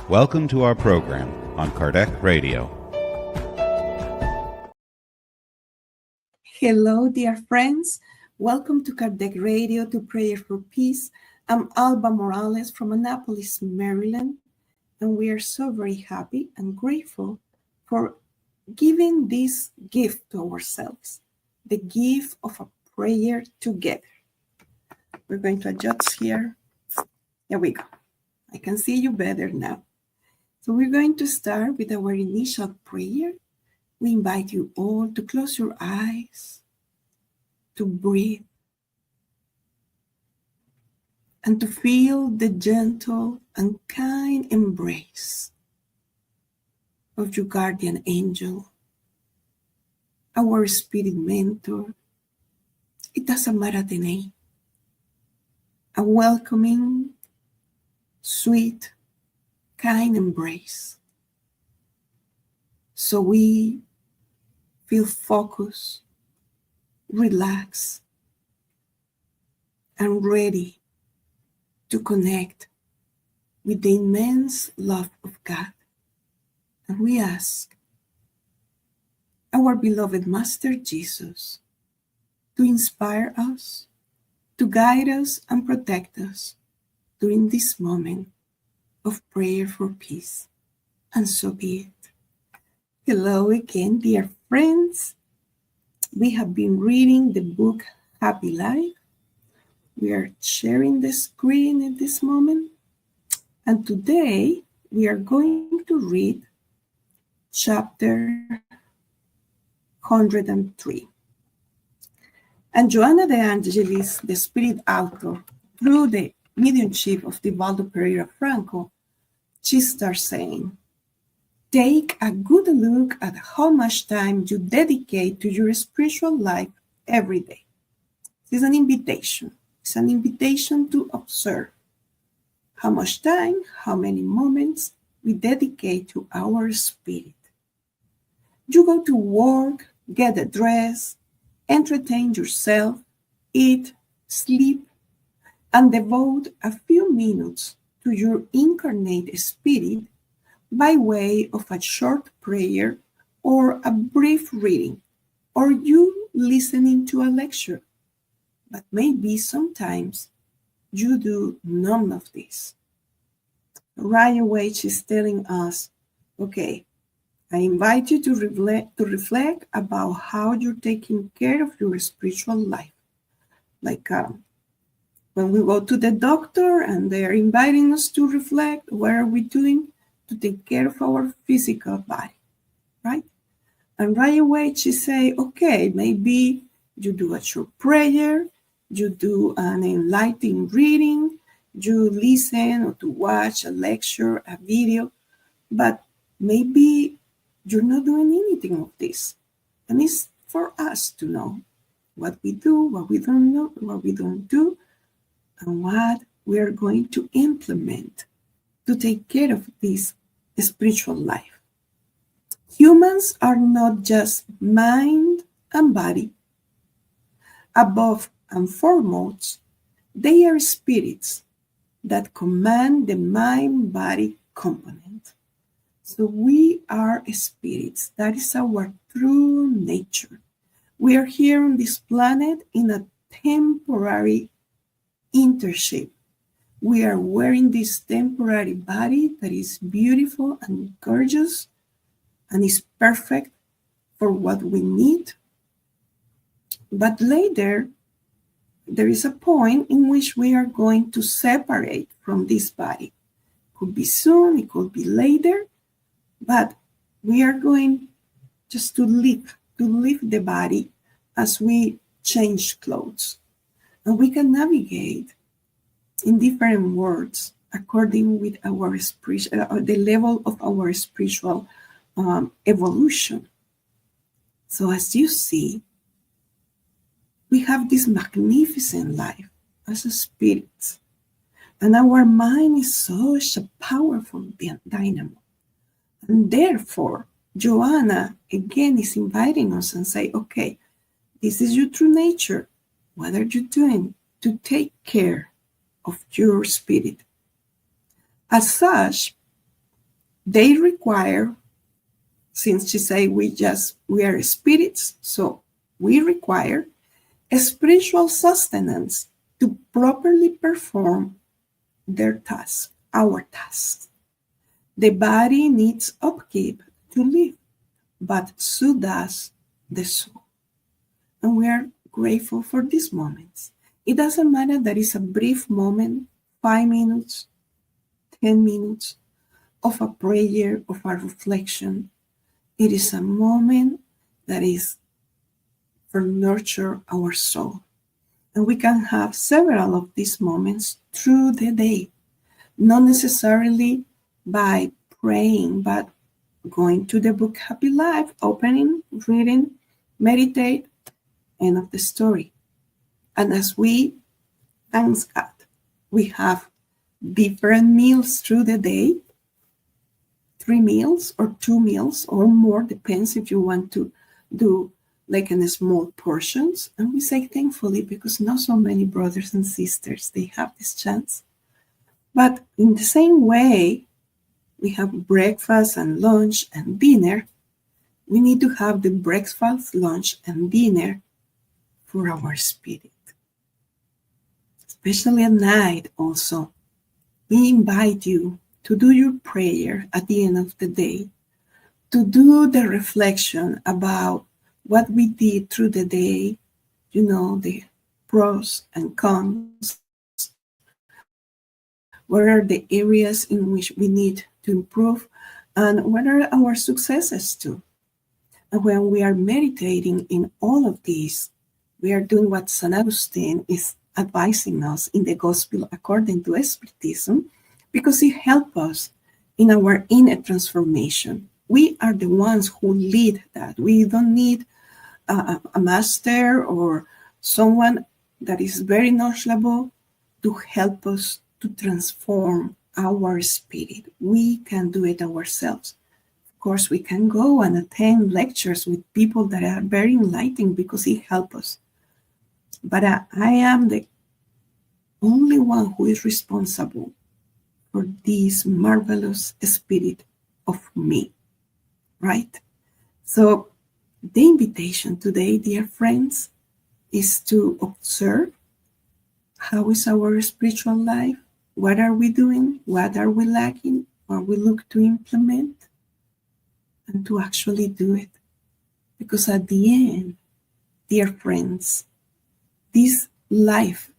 Welcome to our program on Kardec Radio. Hello, dear friends. Welcome to Kardec Radio, to Prayer for Peace. I'm Alba Morales from Annapolis, Maryland, and we are so very happy and grateful for giving this gift to ourselves, the gift of a prayer together. We're going to adjust here. There we go. I can see you better now. So we're going to start with our initial prayer. We invite you all to close your eyes, to breathe, and to feel the gentle and kind embrace of your guardian angel, our spirit mentor. It doesn't matter the name. A welcoming, sweet, kind embrace. So we feel focused, relaxed, and ready to connect with the immense love of God. And we ask our beloved Master Jesus to inspire us, to guide us and protect us during this moment of prayer for peace. And so be it. Hello again, dear friends. We have been reading the book Happy Life. We are sharing the screen at this moment. And today we are going to read chapter 103. And Joanna de Angelis, the spirit author, through the mediumship of Divaldo P, Franco, she starts saying, take a good look at how much time you dedicate to your spiritual life every day. This is an invitation. It's an invitation to observe how much time, how many moments we dedicate to our spirit. You go to work, get a dress, entertain yourself, eat, sleep, and devote a few minutes to your incarnate spirit by way of a short prayer or a brief reading, or you listening to a lecture. But maybe sometimes you do none of this. Right away, she's telling us, okay, I invite you to reflect about how you're taking care of your spiritual life. Like when we go to the doctor and they're inviting us to reflect, what are we doing to take care of our physical body, right? And right away she say, okay, maybe you do a short prayer, you do an enlightening reading, you listen or to watch a lecture, a video, but maybe you're not doing anything of this. And it's for us to know what we do, what we don't know, what we don't do, and what we are going to implement to take care of this spiritual life. Humans are not just mind and body. Above and foremost, they are spirits that command the mind-body component. So we are spirits. That is our true nature. We are here on this planet in a temporary internship. We are wearing this temporary body that is beautiful and gorgeous and is perfect for what we need. But later, there is a point in which we are going to separate from this body. It could be soon, it could be later, but we are going just to leave the body as we change clothes. And we can navigate in different worlds according with our the level of our spiritual evolution. So as you see, we have this magnificent life as a spirit, and our mind is such a powerful dynamo. And therefore, Joanna again is inviting us and say, okay, this is your true nature. What are you doing to take care of your spirit? As such, They require, since she say we are spirits, so we require a spiritual sustenance to properly perform their task, our task. The body needs upkeep to live, but so does the soul. And we are grateful for these moments. It doesn't matter that it's a brief moment, 5 minutes, 10 minutes of a prayer, of a reflection. It is a moment that is for nurture our soul. And we can have several of these moments through the day, not necessarily by praying, but going to the book Happy Life, opening, reading, meditate, end of the story. And as we, thanks God, we have different meals through the day, 3 meals or 2 meals or more, depends if you want to do like in small portions. And we say thankfully because not so many brothers and sisters, they have this chance. But in the same way, we have breakfast and lunch and dinner. We need to have the breakfast, lunch, and dinner for our spirit. Especially at night also. We invite you to do your prayer at the end of the day, to do the reflection about what we did through the day, the pros and cons, what are the areas in which we need to improve, and what are our successes too. And when we are meditating in all of these, we are doing what St. Augustine is advising us in the Gospel according to Spiritism, because it helps us in our inner transformation. We are the ones who lead that. We don't need a master or someone that is very knowledgeable to help us to transform our spirit. We can do it ourselves. Of course, we can go and attend lectures with people that are very enlightening because it helps us. But I am the only one who is responsible for this marvelous spirit of me, right? So the invitation today, dear friends, is to observe how is our spiritual life, what are we doing, what are we lacking, what we look to implement, and to actually do it. Because at the end, dear friends, this life,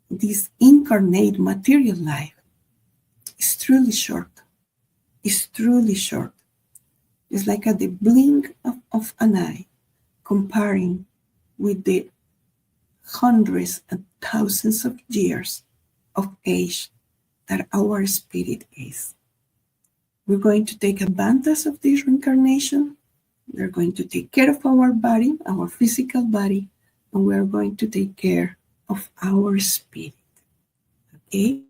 this incarnate material life, is truly short. It's truly short. It's like at the blink of an eye, comparing with the hundreds and thousands of years of age that our spirit is. We're going to take advantage of this reincarnation. We're going to take care of our body, our physical body, and we're going to take care of our spirit. Okay?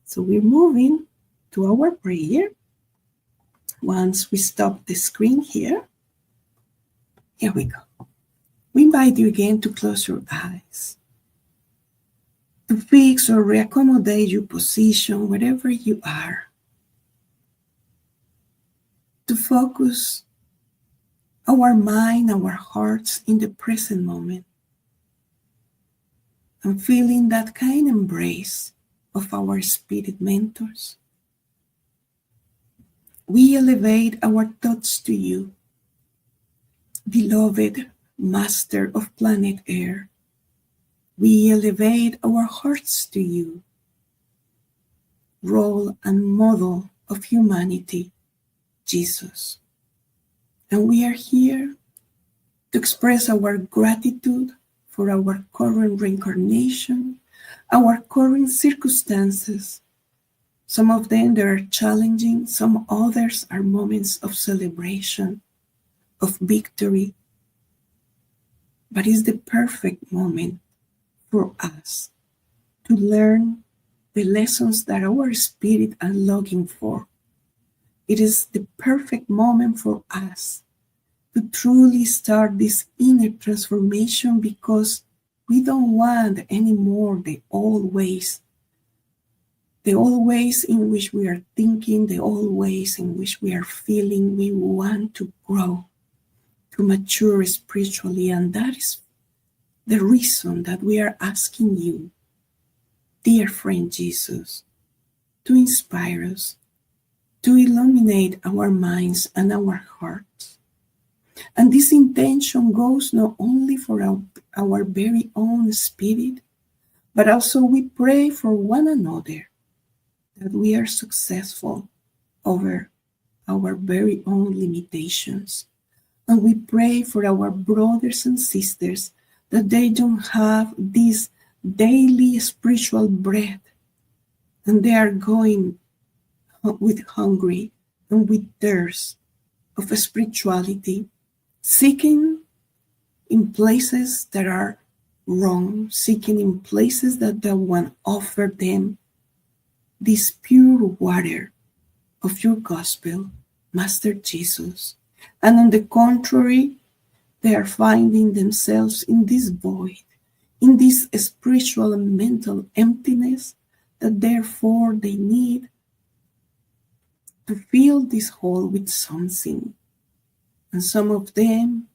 So we're moving to our prayer. Once we stop the screen here we go. We invite you again to close your eyes, to fix or reaccommodate your position wherever you are, to focus our mind, our hearts in the present moment, and feeling that kind embrace of our spirit mentors. We elevate our thoughts to you, beloved Master of planet Earth. We elevate our hearts to you, role and model of humanity, Jesus. And we are here to express our gratitude for our current reincarnation, our current circumstances. Some of them they are challenging, some others are moments of celebration, of victory. But it's the perfect moment for us to learn the lessons that our spirit are longing for. It is the perfect moment for us to truly start this inner transformation, because we don't want anymore the old ways the old ways in which we are thinking, the old ways in which we are feeling. We want to grow, to mature spiritually, and that is the reason that we are asking you, dear friend Jesus, to inspire us, to illuminate our minds and our hearts. And this intention goes not only for our very own spirit, but also we pray for one another, that we are successful over our very own limitations. And we pray for our brothers and sisters that they don't have this daily spiritual bread, and they are going with hungry and with thirst of spirituality, seeking in places that are wrong, seeking in places that don't want to offer them this pure water of your gospel, Master Jesus. And on the contrary, they are finding themselves in this void, in this spiritual and mental emptiness, that therefore they need to fill this hole with something. And some of them,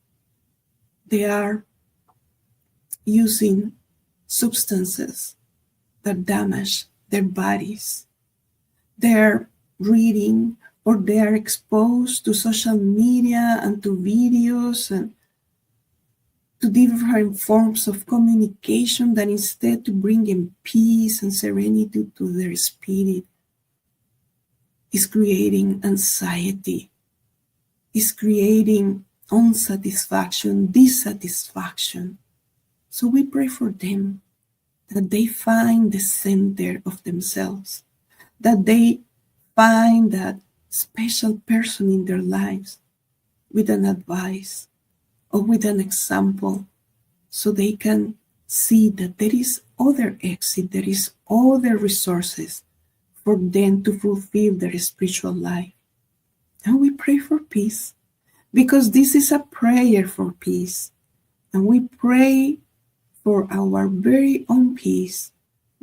they are using substances that damage their bodies. They're reading, or they're exposed to social media and to videos and to different forms of communication that instead to bring in peace and serenity to their spirit is creating anxiety, is creating unsatisfaction, dissatisfaction. So we pray for them, that they find the center of themselves, that they find that special person in their lives with an advice or with an example, so they can see that there is other exit, there is other resources for them to fulfill their spiritual life. And we pray for peace, because this is a prayer for peace. And we pray for our very own peace,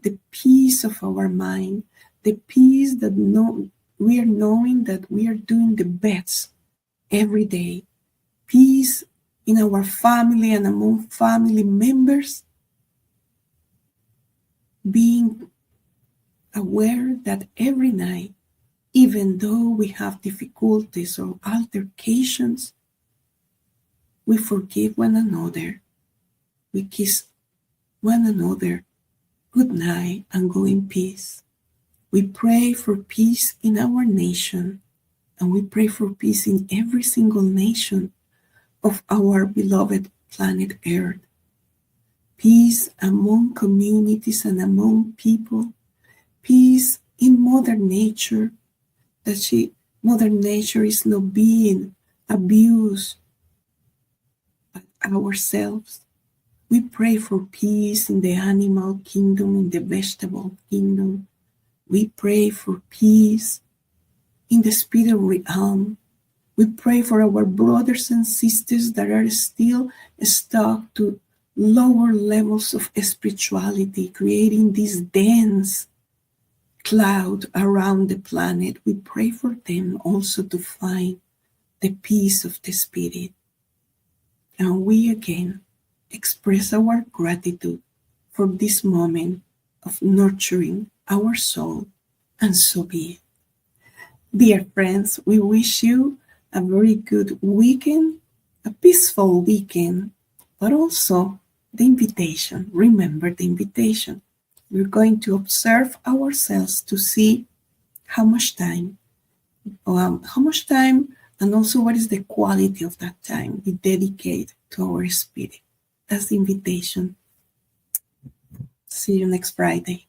the peace of our mind, the peace that we are knowing that we are doing the best every day. Peace in our family and among family members, being aware that every night, even though we have difficulties or altercations, we forgive one another, we kiss one another good night and go in peace. We pray for peace in our nation, and we pray for peace in every single nation of our beloved planet Earth. Peace among communities and among people. Peace in Mother Nature, that Mother Nature is not being abused by ourselves. We pray for peace in the animal kingdom, in the vegetable kingdom. We pray for peace in the spirit realm. We pray for our brothers and sisters that are still stuck to lower levels of spirituality, creating this dense cloud around the planet. We pray for them also to find the peace of the spirit. And we again express our gratitude for this moment of nurturing our soul, and so be it. Dear friends, we wish you a very good weekend, a peaceful weekend, but also the invitation. Remember the invitation. We're going to observe ourselves to see how much time, and also what is the quality of that time we dedicate to our spirit. That's the invitation. See you next Friday.